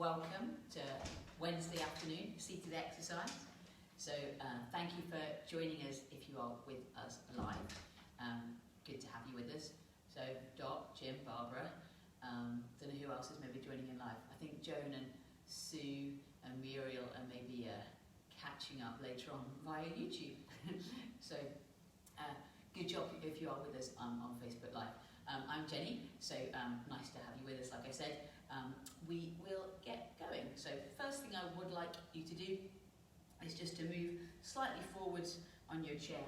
welcome to Wednesday afternoon seated exercise. So thank you for joining us if you are with us live. Good to have you with us. So Dot, Jim, Barbara, don't know who else is maybe joining in live. I think Joan and Sue and Muriel are maybe catching up later on via YouTube. So good job if you are with us on Facebook Live. I'm Jenny, so nice to have you with us, like I said. We will get going. So first thing I would like you to do is just to move slightly forwards on your chair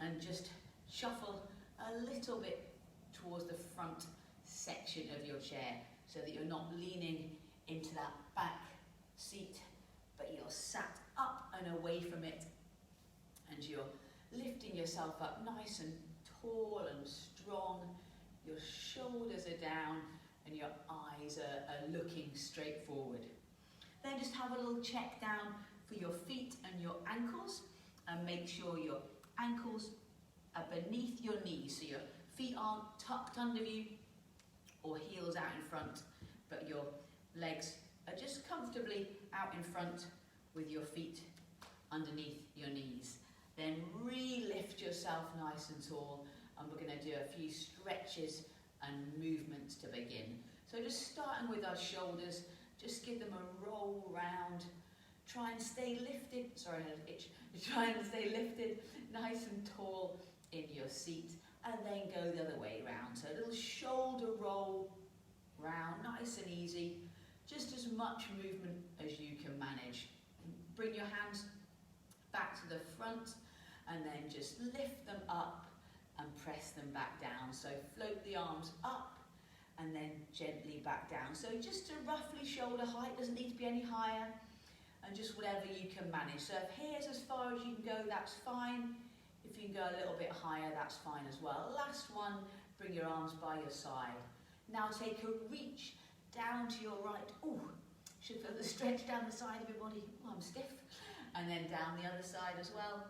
and just shuffle a little bit towards the front section of your chair so that you're not leaning into that back seat, but you're sat up and away from it, and you're lifting yourself up nice and tall and strong. Your shoulders are down and your eyes are looking straight forward. Then just have a little check down for your feet and your ankles, and make sure your ankles are beneath your knees, so your feet aren't tucked under you or heels out in front, but your legs are just comfortably out in front with your feet underneath your knees. Then re-lift yourself nice and tall, and we're going to do a few stretches and movements to begin. So just starting with our shoulders, just give them a roll round. Try and stay lifted, sorry, I had an itch. Try and stay lifted nice and tall in your seat, and then go the other way round. So a little shoulder roll round, nice and easy. Just as much movement as you can manage. Bring your hands back to the front, and then just lift them up and press them back down. So float the arms up and then gently back down. So just to roughly shoulder height, doesn't need to be any higher, and just whatever you can manage. So if here's as far as you can go, that's fine. If you can go a little bit higher, that's fine as well. Last one, bring your arms by your side. Now take a reach down to your right. Ooh, should feel the stretch down the side of your body. Oh, I'm stiff. And then down the other side as well.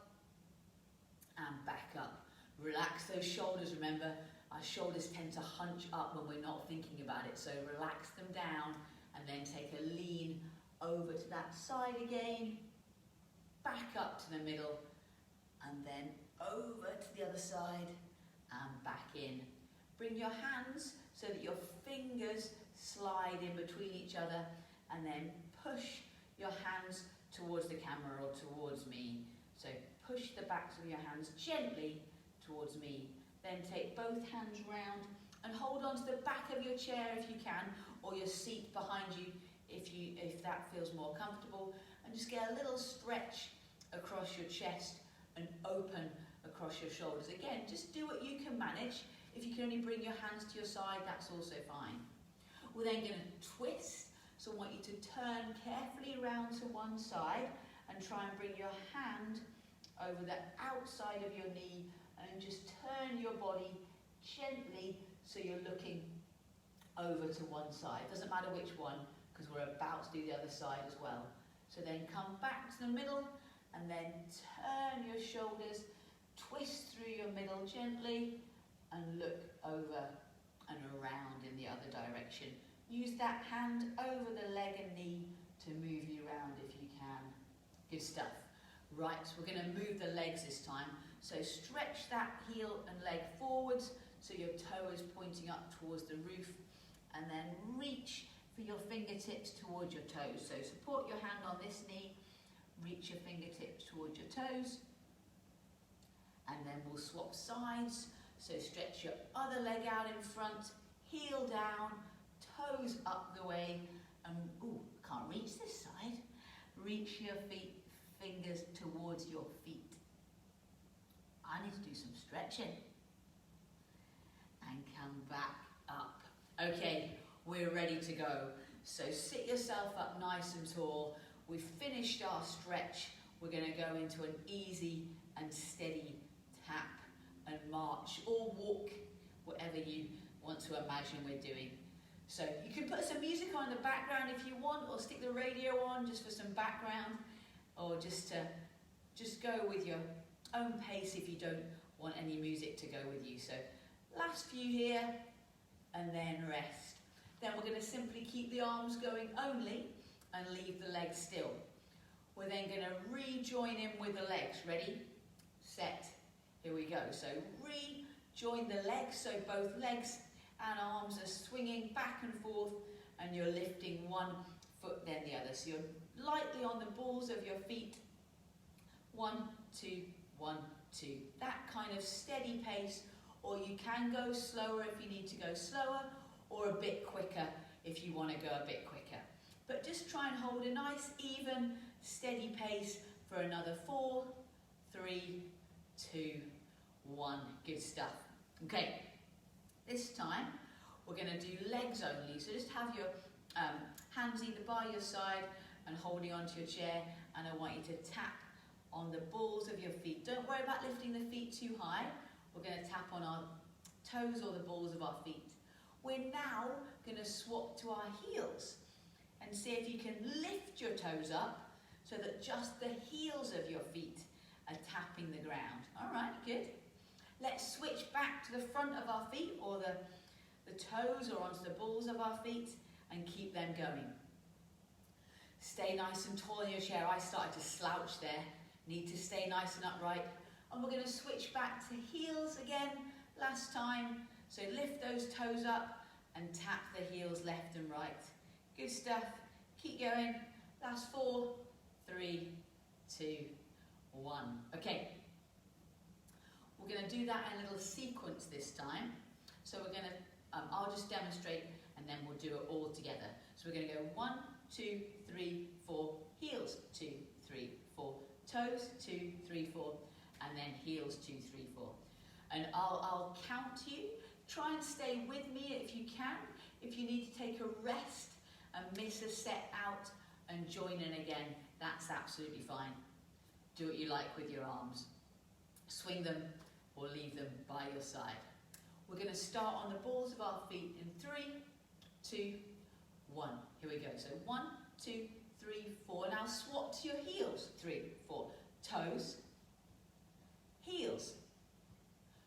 And back up. Relax those shoulders. Remember, our shoulders tend to hunch up when we're not thinking about it. So relax them down, and then take a lean over to that side again. Back up to the middle, and then over to the other side and back in. Bring your hands so that your fingers slide in between each other, and then push your hands towards the camera or towards me. So push the backs of your hands gently towards me. Then take both hands round and hold on to the back of your chair if you can, or your seat behind you if that feels more comfortable, and just get a little stretch across your chest and open across your shoulders. Again, just do what you can manage. If you can only bring your hands to your side, that's also fine. We're then going to twist, so I want you to turn carefully around to one side and try and bring your hand over the outside of your knee, and just turn your body gently so you're looking over to one side. Doesn't matter which one, because we're about to do the other side as well. So then come back to the middle, and then turn your shoulders, twist through your middle gently, and look over and around in the other direction. Use that hand over the leg and knee to move you around if you can. Good stuff. Right, so we're going to move the legs this time. So stretch that heel and leg forwards so your toe is pointing up towards the roof, and then reach for your fingertips towards your toes. So support your hand on this knee, reach your fingertips towards your toes, and then we'll swap sides. So stretch your other leg out in front, heel down, toes up the way, and ooh, can't reach this side. Reach your fingers towards your feet. I need to do some stretching. And come back up. Okay, we're ready to go. So sit yourself up nice and tall. We've finished our stretch. We're going to go into an easy and steady tap and march or walk, whatever you want to imagine we're doing. So you can put some music on in the background if you want, or stick the radio on just for some background, or just go with your own pace if you don't want any music to go with you. So last few here, and then rest. Then we're going to simply keep the arms going only, and leave the legs still. We're then going to rejoin in with the legs. Ready, set, here we go. So rejoin the legs, so both legs and arms are swinging back and forth, and you're lifting one foot then the other. So you're lightly on the balls of your feet. 1, 2, 1, 2. That kind of steady pace, or you can go slower if you need to go slower, or a bit quicker if you want to go a bit quicker. But just try and hold a nice, even, steady pace for another 4, 3, 2, 1. Good stuff. Okay, this time we're going to do legs only. So just have your hands either by your side and holding onto your chair, and I want you to tap on the balls of your feet. Don't worry about lifting the feet too high. We're going to tap on our toes or the balls of our feet. We're now going to swap to our heels and see if you can lift your toes up so that just the heels of your feet are tapping the ground. All right, good. Let's switch back to the front of our feet, or the toes, or onto the balls of our feet, and keep them going. Stay nice and tall in your chair. I started to slouch there. Need to stay nice and upright. And we're going to switch back to heels again, last time. So lift those toes up and tap the heels left and right. Good stuff. Keep going. Last 4, 3, 2, 1. Okay. We're going to do that in a little sequence this time. So we're going to, I'll just demonstrate and then we'll do it all together. So we're going to go 1, 2, 3, 4, heels, 2, 3, 4, toes, 2, 3, 4, and then heels, 2, 3, 4. And I'll count you. Try and stay with me if you can. If you need to take a rest and miss a set out and join in again, that's absolutely fine. Do what you like with your arms. Swing them or leave them by your side. We're going to start on the balls of our feet in 3, 2, 1. Here we go. So 1, 2, 3, 4. Now swap to your heels. 3, 4. Toes, heels.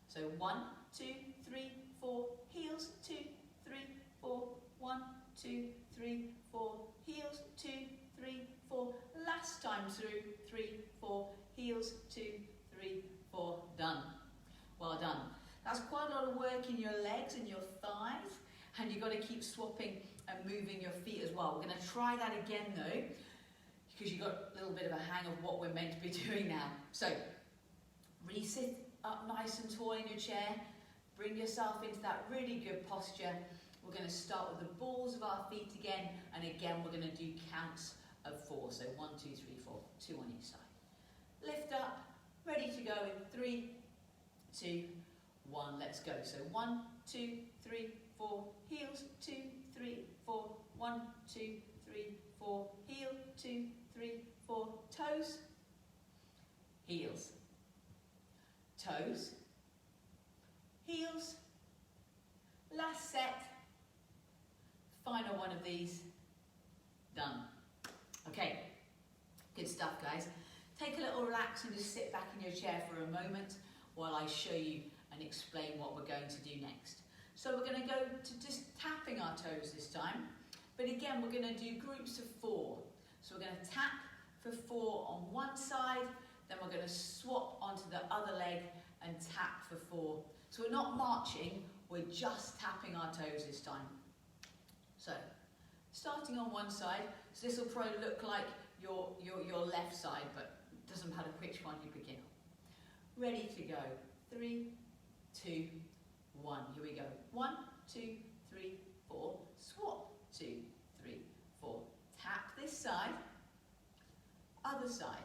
So 1, 2, 3, 4. Heels, 2, 3, 4. 1, 2, 3, 4. Heels, 2, 3, 4. Last time through. 3, 4. Heels, 2, 3, 4. Done. Well done. That's quite a lot of work in your legs and your thighs, and you've got to keep swapping and moving your feet as well. We're going to try that again though, because you've got a little bit of a hang of what we're meant to be doing now. So, re-sit up nice and tall in your chair. Bring yourself into that really good posture. We're going to start with the balls of our feet again, and again we're going to do counts of 4. So 1, 2, 3, 4, 2 on each side. Lift up, ready to go in 3, 2, 1. Let's go. So 1, 2, 3, 4, heels, 2, 3, 4, 1, 2, 3, 4, heel, 2, 3, 4, toes, heels, toes, heels. Last set, final one of these, done. Okay, good stuff guys. Take a little relax and just sit back in your chair for a moment while I show you and explain what we're going to do next. So we're going to go to just tapping our toes this time, but again we're going to do groups of 4. So we're going to tap for 4 on one side, then we're going to swap onto the other leg and tap for 4. So we're not marching, we're just tapping our toes this time. So, starting on one side, so this will probably look like your left side, but it doesn't matter which one you begin on. Ready to go. 3, 2, 1. Here we go. 1, 2, 3, 4. Swap. 2, 3, 4. Tap this side. Other side.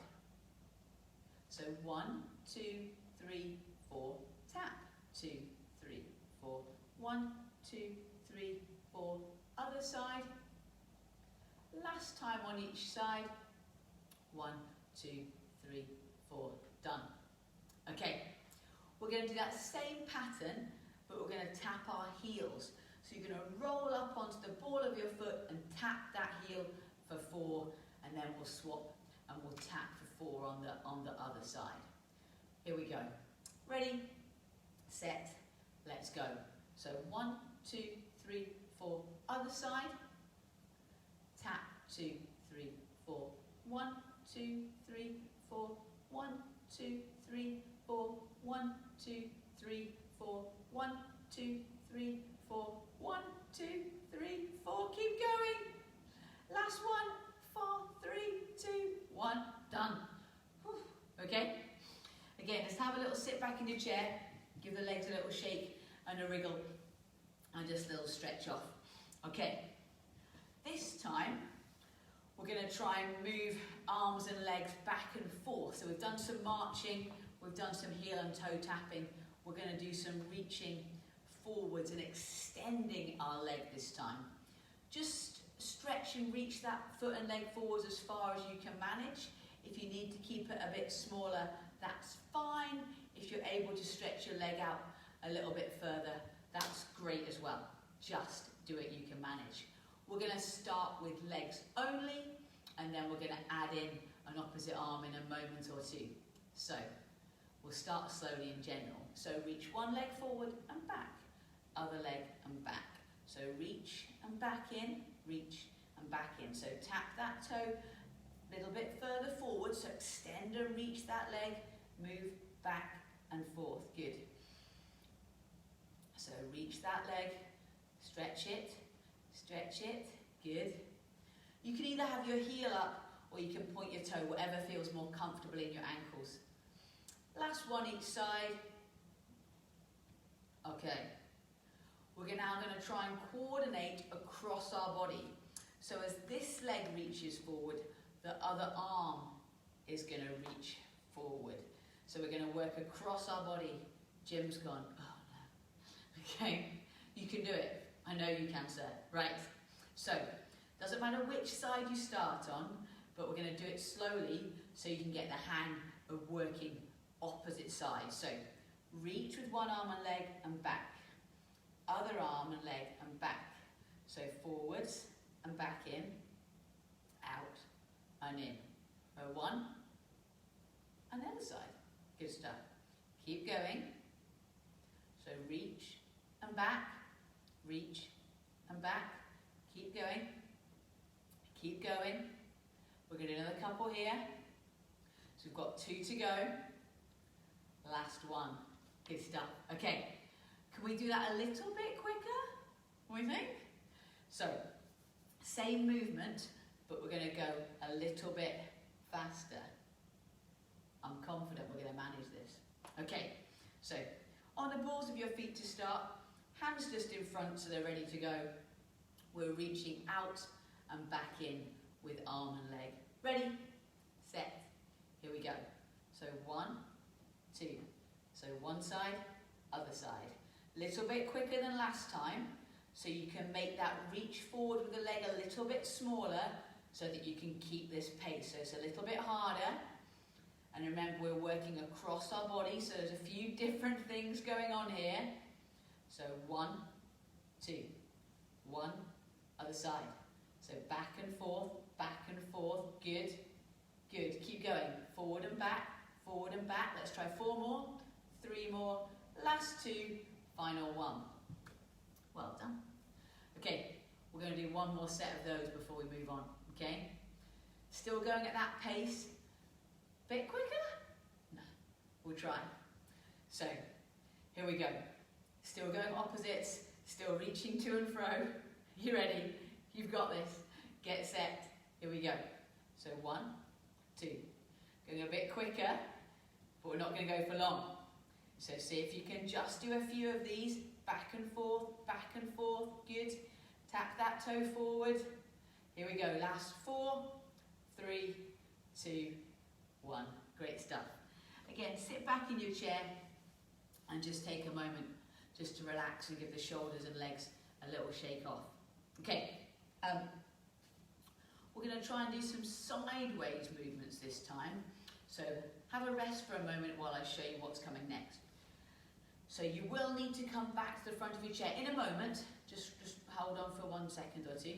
So 1, 2, 3, 4. Tap. 2, 3, 4. 1, 2, 3, 4. Other side. Last time on each side. 1, 2, 3, 4. Done. Okay. We're going to do that same pattern, but we're going to tap our heels. So you're going to roll up onto the ball of your foot and tap that heel for 4, and then we'll swap and we'll tap for 4 on the other side. Here we go. Ready, set, let's go. So 1, 2, 3, 4, other side. Tap, 2, 3, 4. 1, 2, 3, 4. 1, 2, 3, 4. 1, 2, 3, 4. 1, 2, 3, 4. 1, 2, 3, 4. Keep going. Last one. 4, 3, 2, 1. Done. Whew. Okay? Again, just have a little sit back in your chair. Give the legs a little shake and a wriggle. And just a little stretch off. Okay. This time, we're going to try and move arms and legs back and forth. So we've done some marching. We've done some heel and toe tapping. We're going to do some reaching forwards and extending our leg this time. Just stretch and reach that foot and leg forwards as far as you can manage. If you need to keep it a bit smaller, that's fine. If you're able to stretch your leg out a little bit further, that's great as well. Just do what you can manage. We're going to start with legs only, and then we're going to add in an opposite arm in a moment or two. So we'll start slowly in general. So reach one leg forward and back, other leg and back. So reach and back in, reach and back in. So tap that toe a little bit further forward. So extend and reach that leg, move back and forth. Good. So reach that leg, stretch it, good. You can either have your heel up or you can point your toe, whatever feels more comfortable in your ankles. Last one each side. Okay. We're now going to try and coordinate across our body. So as this leg reaches forward, the other arm is going to reach forward. So we're going to work across our body. Jim's gone, oh no. Okay, you can do it. I know you can, sir. Right. So, doesn't matter which side you start on, but we're going to do it slowly so you can get the hang of working opposite sides. So, reach with one arm and leg and back. Other arm and leg and back. So, forwards and back in, out and in. One and the other side. Good stuff. Keep going. So, reach and back. Reach and back. Keep going. Keep going. We're going to do another couple here. So we've got 2 to go. Last one. Good stuff. Okay. Can we do that a little bit quicker? What do you think? So, same movement, but we're going to go a little bit faster. I'm confident we're going to manage this. Okay. So, on the balls of your feet to start. Hands just in front so they're ready to go. We're reaching out and back in with arm and leg. Ready, set, here we go. So 1, 2. So one side, other side. Little bit quicker than last time, so you can make that reach forward with the leg a little bit smaller so that you can keep this pace. So it's a little bit harder. And remember, we're working across our body, so there's a few different things going on here. So 1, 2, 1, other side. So back and forth, good, good. Keep going, forward and back, Let's try 4 more, 3 more, last 2, final 1. Well done. Okay, we're going to do 1 more set of those before we move on, okay? Still going at that pace. Bit quicker? No, we'll try. So, here we go. Still going opposites, still reaching to and fro. You ready? You've got this. Get set. Here we go. So 1, 2. Going a bit quicker, but we're not going to go for long. So see if you can just do a few of these. Back and forth, good. Tap that toe forward. Here we go. Last 4, 3, 2, 1. Great stuff. Again, sit back in your chair and just take a moment just to relax and give the shoulders and legs a little shake off. Okay, we're going to try and do some sideways movements this time. So have a rest for a moment while I show you what's coming next. So you will need to come back to the front of your chair in a moment. Just hold on for 1 second or 2.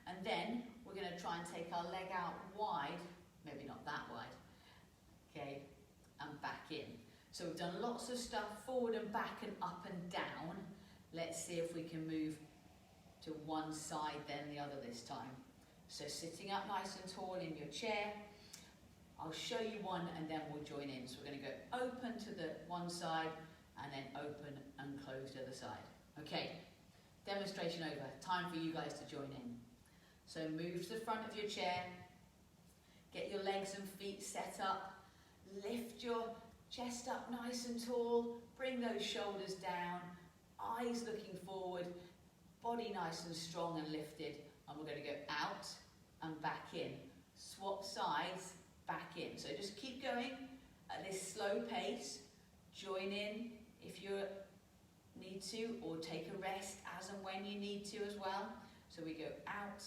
And then we're going to try and take our leg out wide, maybe not that wide, okay, and back in. So we've done lots of stuff forward and back and up and down. Let's see if we can move to one side then the other this time. So sitting up nice and tall in your chair. I'll show you one and then we'll join in. So we're going to go open to the one side and then open and close the other side. Okay, demonstration over. Time for you guys to join in. So move to the front of your chair. Get your legs and feet set up. Lift your chest up nice and tall. Bring those shoulders down. Eyes looking forward. Body nice and strong and lifted. And we're going to go out and back in. Swap sides, back in. So just keep going at this slow pace. Join in if you need to, or take a rest as and when you need to as well. So we go out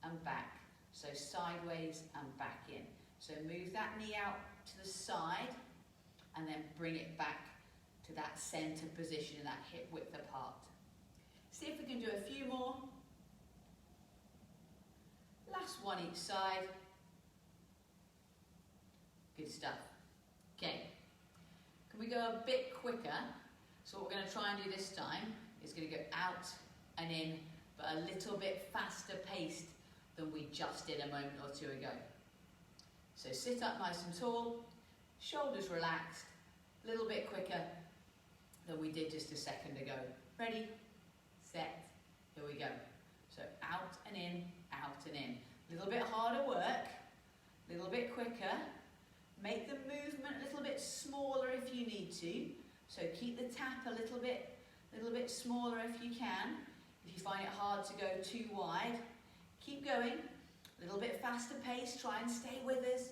and back. So sideways and back in. So move that knee out to the side and then bring it back to that center position, that hip width apart. See if we can do a few more. Last one each side. Good stuff. Okay. Can we go a bit quicker? So what we're going to try and do this time is going to go out and in, but a little bit faster paced than we just did a moment or two ago. So sit up nice and tall, shoulders relaxed, a little bit quicker than we did just a second ago. Ready, set, here we go. So out and in, out and in. A little bit harder work, a little bit quicker. Make the movement a little bit smaller if you need to. So keep the tap a little bit smaller if you can. If you find it hard to go too wide, keep going. A little bit faster pace, try and stay with us.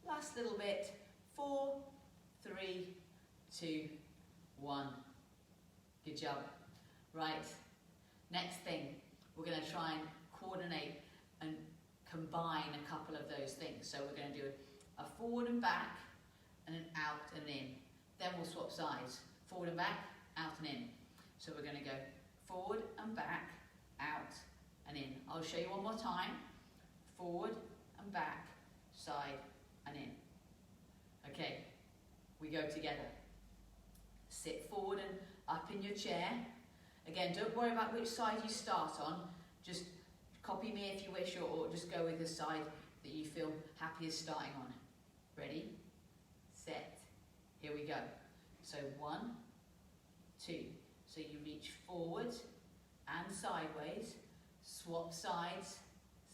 Last little bit. 4, 3, 2, 1. Good job. Right, next thing, we're going to try and coordinate and combine a couple of those things. So we're going to do a forward and back, and an out and in. Then we'll swap sides. Forward and back, out and in. So we're going to go forward and back, out and in. I'll show you one more time. Forward and back, side and in. Okay, we go together. Sit forward and up in your chair. Again, don't worry about which side you start on. Just copy me if you wish, or just go with the side that you feel happiest starting on. Ready, set, here we go. So 1, 2. So you reach forward and sideways, swap sides,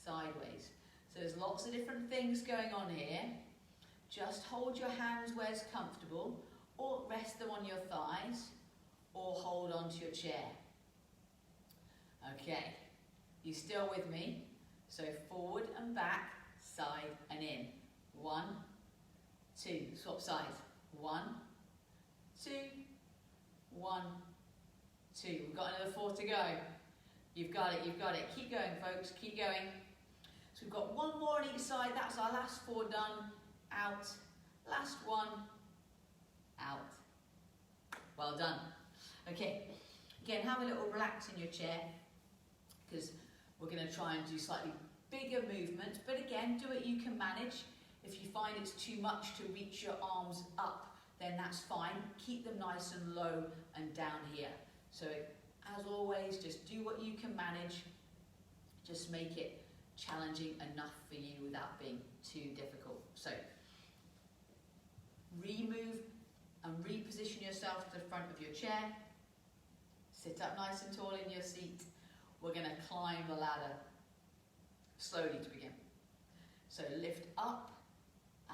sideways. So there's lots of different things going on here. Just hold your hands where it's comfortable, or rest them on your thighs, or hold onto your chair. Okay, you still with me? So forward and back, side and in. 1, 2, swap sides. 1, 2, 1, 2. We've got another 4 to go. You've got it, you've got it. Keep going, folks, keep going. So we've got one more on each side. That's our last 4 done. Out. Last one. Out. Well done. Okay, again, have a little relax in your chair, because we're going to try and do slightly bigger movements, but again, do what you can manage. If you find it's too much to reach your arms up, then that's fine. Keep them nice and low and down here. So as always, just do what you can manage. Just make it challenging enough for you without being too difficult. So remove and reposition yourself to the front of your chair. Sit up nice and tall in your seat. We're going to climb the ladder slowly to begin. So lift up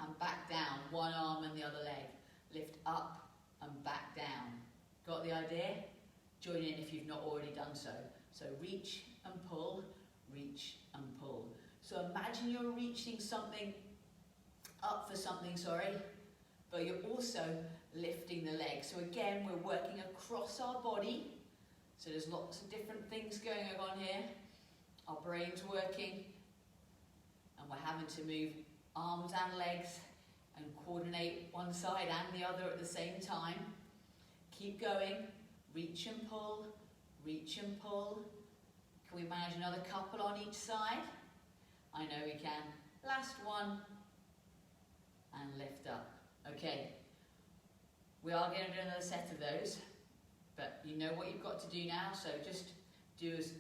and back down, one arm and the other leg. Lift up and back down. Got the idea? Join in if you've not already done so. So reach and pull, reach and pull. So imagine you're reaching something, up for something, but you're also lifting the leg. So again, we're working across our body. So there's lots of different things going on here. Our brain's working, and we're having to move arms and legs and coordinate one side and the other at the same time. Keep going. Reach and pull, reach and pull. Can we manage another couple on each side? I know we can. Last one. And lift up. Okay. We are going to do another set of those, but you know what you've got to do now, so just do as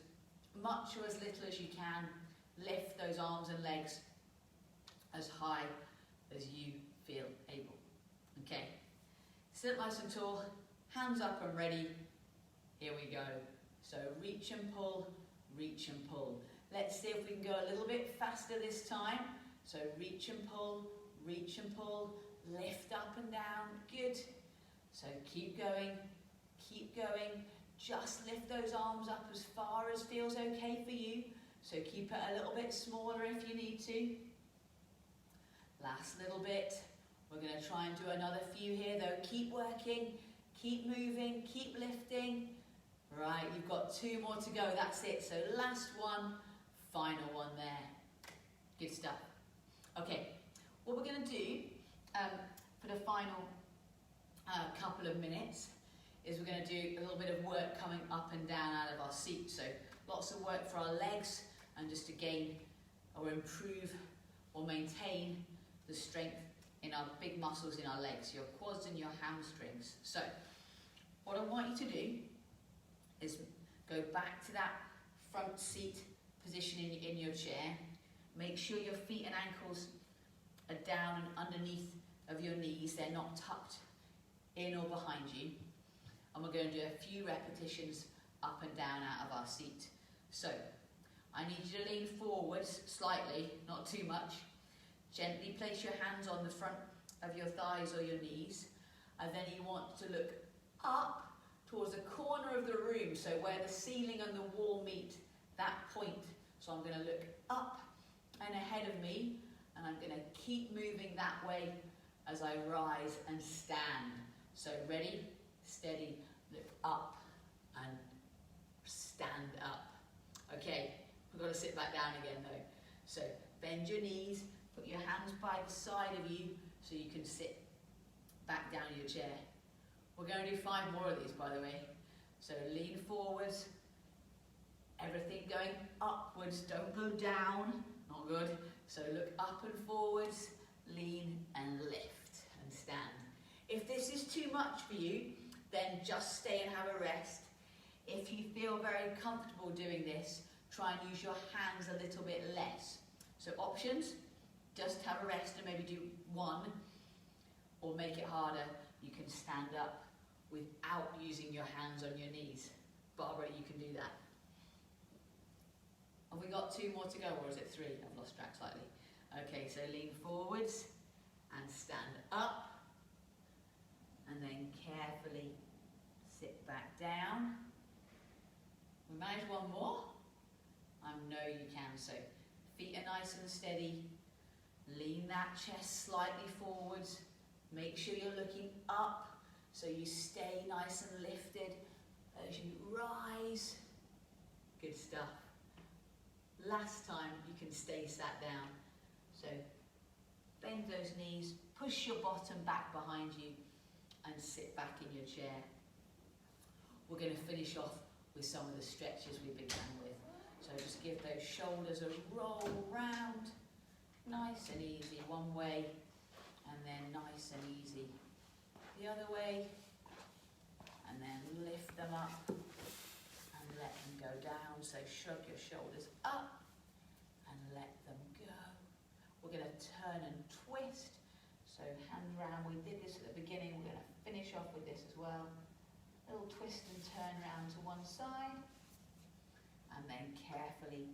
much or as little as you can lift those arms and legs as high as you feel able. Okay, sit nice and tall, hands up and ready. Here we go. So reach and pull, reach and pull. Let's see if we can go a little bit faster this time. So reach and pull, lift up and down, good. So keep going, just lift those arms up as far as feels okay for you. So keep it a little bit smaller if you need to. Last little bit. We're going to try and do another few here though. Keep working, keep moving, keep lifting. Right, you've got 2 more to go, that's it. So last one, final one there. Good stuff. Okay, what we're going to do for the final couple of minutes is we're going to do a little bit of work coming up and down out of our seat. So lots of work for our legs and just to gain or improve or maintain the strength in our big muscles in our legs, your quads and your hamstrings. So what I want you to do is go back to that front seat position in your chair. Make sure your feet and ankles are down and underneath of your knees. They're not tucked in or behind you. And we're going to do a few repetitions up and down out of our seat. So I need you to lean forwards slightly, not too much. Gently place your hands on the front of your thighs or your knees. And then you want to look up towards the corner of the room, so where the ceiling and the wall meet, that point. So I'm going to look up and ahead of me, and I'm going to keep moving that way as I rise and stand. So ready, steady, look up and stand up. Okay, we've got to sit back down again though. So bend your knees, put your hands by the side of you so you can sit back down in your chair. We're going to do 5 more of these, by the way. So lean forwards, everything going upwards, don't go down, not good. So look up and forwards, lean and lift and stand. If this is too much for you, then just stay and have a rest. If you feel very comfortable doing this, try and use your hands a little bit less. So options, just have a rest and maybe do 1, or make it harder, you can stand up without using your hands on your knees. Barbara, you can do that. Have we got 2 more to go, or is it 3? I've lost track slightly. Okay, so lean forwards and stand up, and then carefully sit back down. We managed 1 more? I know you can. So feet are nice and steady. Lean that chest slightly forwards. Make sure you're looking up so you stay nice and lifted as you rise. Good stuff. Last time you can stay sat down. So bend those knees, push your bottom back behind you and sit back in your chair. We're going to finish off with some of the stretches we began with. So just give those shoulders a roll round, nice and easy, one way, and then nice and easy the other way, and then lift them up and let them go down. So shrug your shoulders up and let them go. We're going to turn and twist. So hand round, we did this at the beginning, we're going to finish off with this as well. Little twist and turn round to one side, and then carefully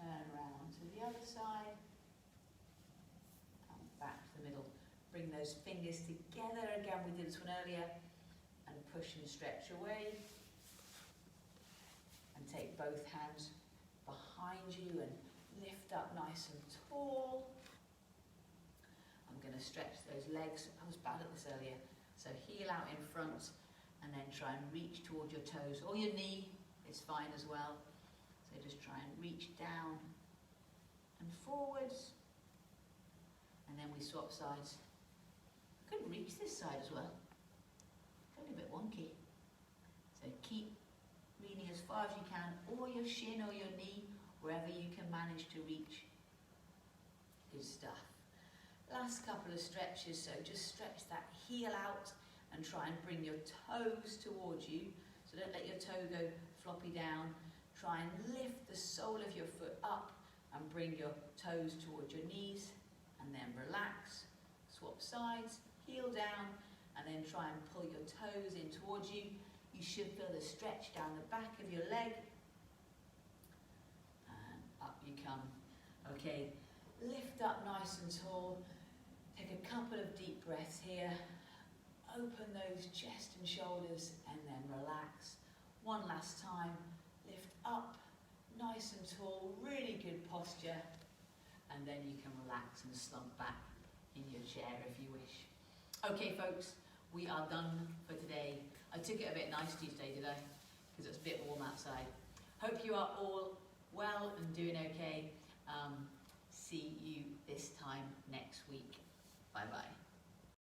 turn round to the other side, and back to the middle. Bring those fingers together, again we did this one earlier, and push and stretch away. And take both hands behind you and lift up nice and tall. I'm going to stretch those legs. I was bad at this earlier. So heel out in front and then try and reach toward your toes, or your knee is fine as well. So just try and reach down and forwards, and then we swap sides. I couldn't reach this side as well. Got a bit wonky. So keep leaning as far as you can, or your shin or your knee, wherever you can manage to reach. Good stuff. Last couple of stretches, so just stretch that heel out and try and bring your toes towards you. So don't let your toe go floppy down. Try and lift the sole of your foot up and bring your toes towards your knees, and then relax, swap sides, heel down, and then try and pull your toes in towards you. You should feel the stretch down the back of your leg, and up you come. Okay, lift up nice and tall, take a couple of deep breaths here, open those chest and shoulders, and then relax. One last time, lift up, nice and tall, really good posture, and then you can relax and slump back in your chair if you wish. Okay folks, we are done for today. I took it a bit nice today, did I? Because it's a bit warm outside. Hope you are all well and doing okay. See you this time next week. Bye bye.